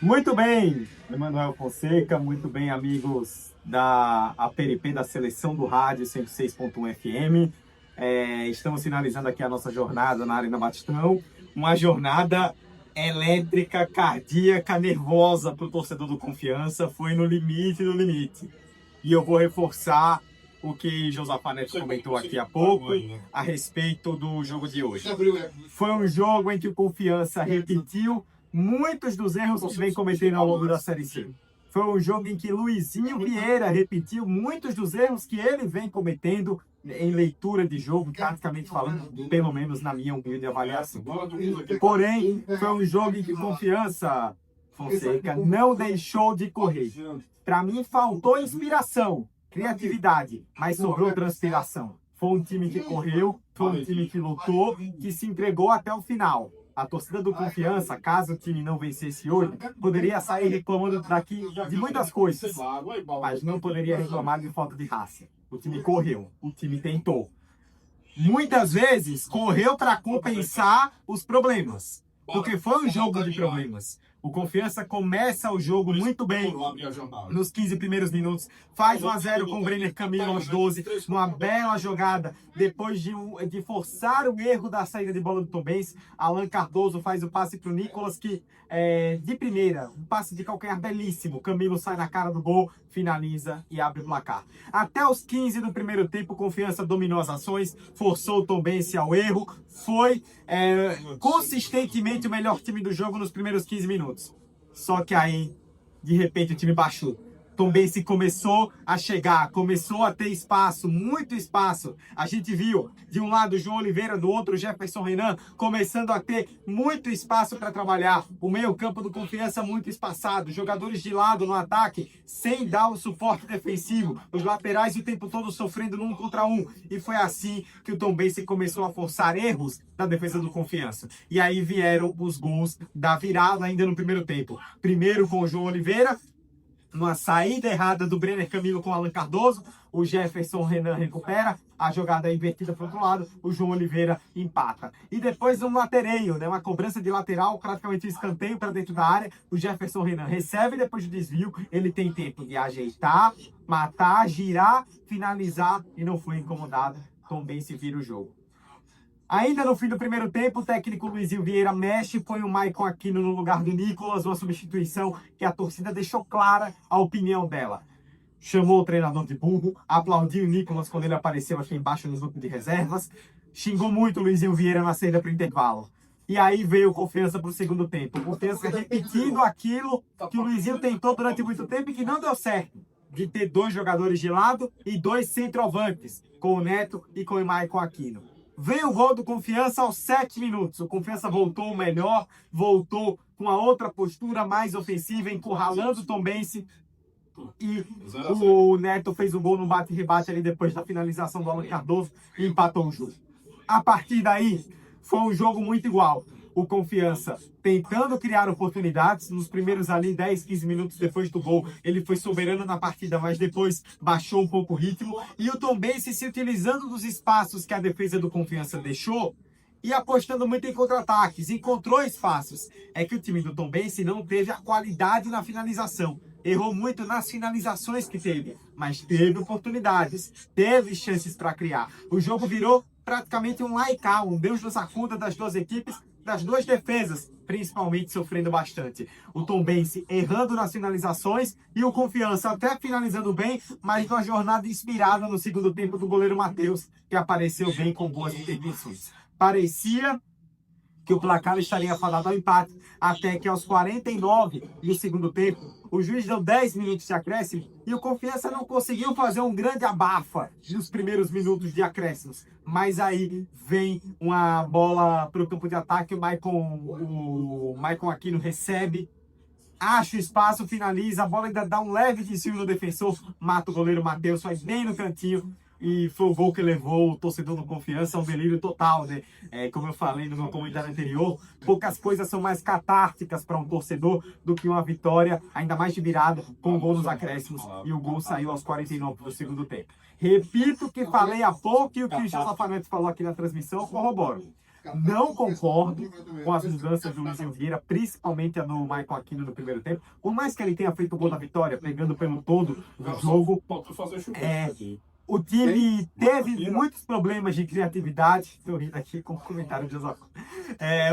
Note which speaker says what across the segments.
Speaker 1: Muito bem, Emanuel Fonseca, muito bem, amigos da APRP, da Seleção do Rádio 106.1 FM. Estamos finalizando aqui a nossa jornada na Arena Batistão. Uma jornada elétrica, cardíaca, nervosa para o torcedor do Confiança. Foi no limite do limite. E eu vou reforçar o que Josafá Neto comentou aqui há pouco a respeito do jogo de hoje. Foi um jogo em que o Confiança repetiu muitos dos erros que vem cometendo ao longo da Série C. Foi um jogo em que Luizinho Vieira repetiu muitos dos erros que ele vem cometendo em leitura de jogo, praticamente falando, pelo menos na minha humilde avaliação. Porém, foi um jogo em que Confiança, Fonseca, não deixou de correr. Para mim, faltou inspiração, criatividade, mas sobrou transpiração. Foi um time que correu, foi um time que lutou, que se entregou até o final. A torcida do Confiança, caso o time não vencesse hoje, poderia sair reclamando daqui de muitas coisas, mas não poderia reclamar de falta de raça. O time correu, o time tentou. Muitas vezes, correu para compensar os problemas, porque foi um jogo de problemas. O Confiança começa o jogo muito bem nos 15 primeiros minutos. Faz 1-0 com o Brenner Camilo aos 12, numa bela jogada. Depois de forçar o erro da saída de bola do Tombense, Alan Cardoso faz o passe para o Nicolas, que de primeira, um passe de calcanhar belíssimo. Camilo sai na cara do gol, finaliza e abre o placar. Até os 15 do primeiro tempo, o Confiança dominou as ações, forçou o Tombense ao erro. Foi consistentemente o melhor time do jogo nos primeiros 15 minutos. Só que aí, de repente, o time baixou. Tombense começou a chegar, começou a ter espaço, muito espaço. A gente viu, de um lado, o João Oliveira, do outro, o Jefferson Renan, começando a ter muito espaço para trabalhar. O meio-campo do Confiança muito espaçado. Jogadores de lado no ataque, sem dar o suporte defensivo. Os laterais o tempo todo sofrendo num contra um. E foi assim que o Tombense começou a forçar erros da defesa do Confiança. E aí vieram os gols da virada ainda no primeiro tempo. Primeiro com o João Oliveira, numa saída errada do Brenner Camilo com o Alan Cardoso, o Jefferson Renan recupera, a jogada é invertida para o outro lado, o João Oliveira empata. E depois um latereio, uma cobrança de lateral, praticamente um escanteio para dentro da área, o Jefferson Renan recebe depois do desvio, ele tem tempo de ajeitar, matar, girar, finalizar e não foi incomodado, Tombense vira o jogo. Ainda no fim do primeiro tempo, o técnico Luizinho Vieira mexe, põe o Maicon Aquino no lugar do Nicolas, uma substituição que a torcida deixou clara a opinião dela. Chamou o treinador de burro, aplaudiu o Nicolas quando ele apareceu aqui embaixo no grupo de reservas, xingou muito o Luizinho Vieira na saída para o intervalo. E aí veio Confiança para o segundo tempo. Confiança repetindo aquilo que o Luizinho tentou durante muito tempo e que não deu certo. De ter dois jogadores de lado e dois centroavantes, com o Neto e com o Maicon Aquino. Veio o gol do Confiança aos 7 minutos. O Confiança voltou melhor, voltou com a outra postura mais ofensiva, encurralando o Tombense. E o Neto fez o gol no bate-rebate ali depois da finalização do Alan Cardoso e empatou o jogo. A partir daí, foi um jogo muito igual. O Confiança tentando criar oportunidades, nos primeiros ali 10, 15 minutos depois do gol, ele foi soberano na partida, mas depois baixou um pouco o ritmo. E o Tombense se utilizando dos espaços que a defesa do Confiança deixou e apostando muito em contra-ataques, encontrou espaços. É que o time do Tombense não teve a qualidade na finalização. Errou muito nas finalizações que teve, mas teve oportunidades, teve chances para criar. O jogo virou praticamente um lá e cá, um Deus nos acuda das duas equipes, das duas defesas, principalmente sofrendo bastante. O Tombense errando nas finalizações e o Confiança até finalizando bem, mas numa jornada inspirada no segundo tempo do goleiro Matheus, que apareceu bem com boas intervenções. Parecia que o placar estaria fadado ao empate, até que aos 49 do segundo tempo, o juiz deu 10 minutos de acréscimo e o Confiança não conseguiu fazer um grande abafa nos primeiros minutos de acréscimos. Mas aí vem uma bola para o campo de ataque, o Maicon Aquino recebe, acha o espaço, finaliza, a bola ainda dá um leve desvio no defensor, mata o goleiro Matheus, faz bem no cantinho. E foi o gol que levou o torcedor do Confiança a um delírio total, né? Como eu falei no meu comentário anterior, poucas coisas são mais catárticas para um torcedor do que uma vitória, ainda mais de virada, com o gol nos acréscimos. E o gol saiu aos 49 do segundo tempo. Repito o que falei há pouco e o que o Josafá Neto falou aqui na transmissão, eu corroboro. Não concordo com as mudanças do Luizinho Vieira, principalmente a do Michael Aquino no primeiro tempo. Por mais que ele tenha feito o gol da vitória, pegando pelo todo do jogo, o time teve muitos problemas de criatividade. Estou rindo aqui com o comentário de Osório.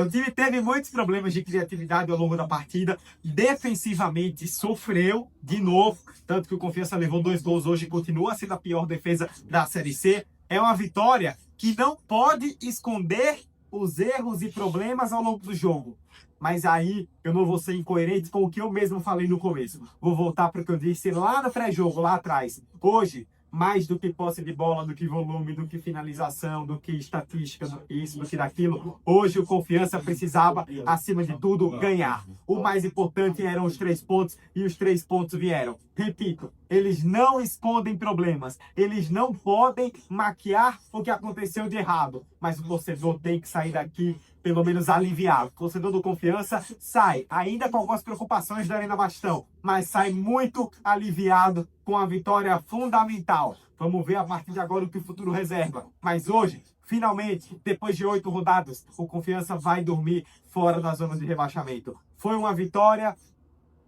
Speaker 1: O time teve muitos problemas de criatividade ao longo da partida. Defensivamente sofreu de novo. Tanto que o Confiança levou 2 gols hoje e continua sendo a pior defesa da Série C. É uma vitória que não pode esconder os erros e problemas ao longo do jogo. Mas aí eu não vou ser incoerente com o que eu mesmo falei no começo. Vou voltar para o que eu disse lá no pré-jogo, lá atrás. Hoje, mais do que posse de bola, do que volume, do que finalização, do que estatística, do que isso, do que daquilo. Hoje o Confiança precisava, acima de tudo, ganhar. O mais importante eram os 3 pontos e os 3 pontos vieram. Repito, eles não escondem problemas. Eles não podem maquiar o que aconteceu de errado. Mas o torcedor tem que sair daqui pelo menos aliviado. O torcedor do Confiança sai, ainda com algumas preocupações da Arena Bastão, mas sai muito aliviado com a vitória fundamental. Vamos ver a partir de agora o que o futuro reserva. Mas hoje, finalmente, depois de 8 rodadas, o Confiança vai dormir fora da zona de rebaixamento. Foi uma vitória,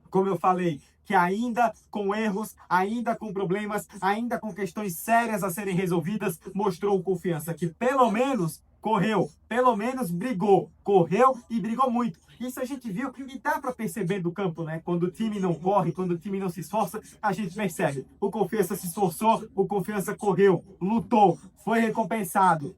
Speaker 1: como eu falei, que ainda com erros, ainda com problemas, ainda com questões sérias a serem resolvidas, mostrou o Confiança que pelo menos correu, pelo menos brigou, correu e brigou muito. Isso a gente viu e dá para perceber do campo, né? Quando o time não corre, quando o time não se esforça, a gente percebe. O Confiança se esforçou, o Confiança correu, lutou, foi recompensado.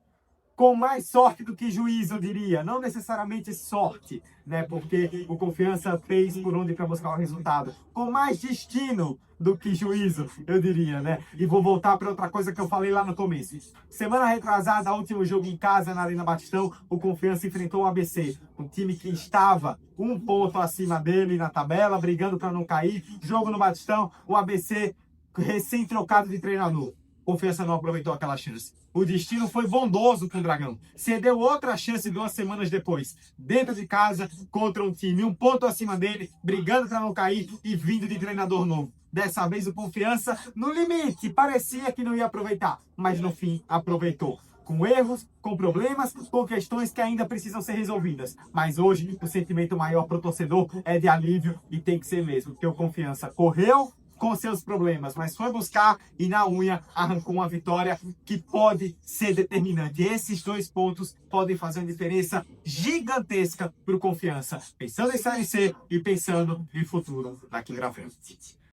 Speaker 1: Com mais sorte do que juízo, eu diria. Não necessariamente sorte, né? Porque o Confiança fez por onde para buscar o resultado. Com mais destino do que juízo, eu diria, né? E vou voltar para outra coisa que eu falei lá no começo. Semana retrasada, último jogo em casa na Arena Batistão, o Confiança enfrentou o ABC. Um time que estava 1 ponto acima dele na tabela, brigando para não cair. Jogo no Batistão, o ABC recém-trocado de treinador. Confiança não aproveitou aquela chance. O destino foi bondoso com o Dragão. Cedeu outra chance 2 semanas depois. Dentro de casa, contra um time 1 ponto acima dele, brigando para não cair e vindo de treinador novo. Dessa vez o Confiança, no limite, parecia que não ia aproveitar. Mas no fim, aproveitou. Com erros, com problemas, com questões que ainda precisam ser resolvidas. Mas hoje, o sentimento maior para o torcedor é de alívio e tem que ser mesmo. Porque o Confiança correu com seus problemas, mas foi buscar e na unha arrancou uma vitória que pode ser determinante. Esses 2 pontos podem fazer uma diferença gigantesca para o Confiança, pensando em Série C e pensando em futuro daqui para frente.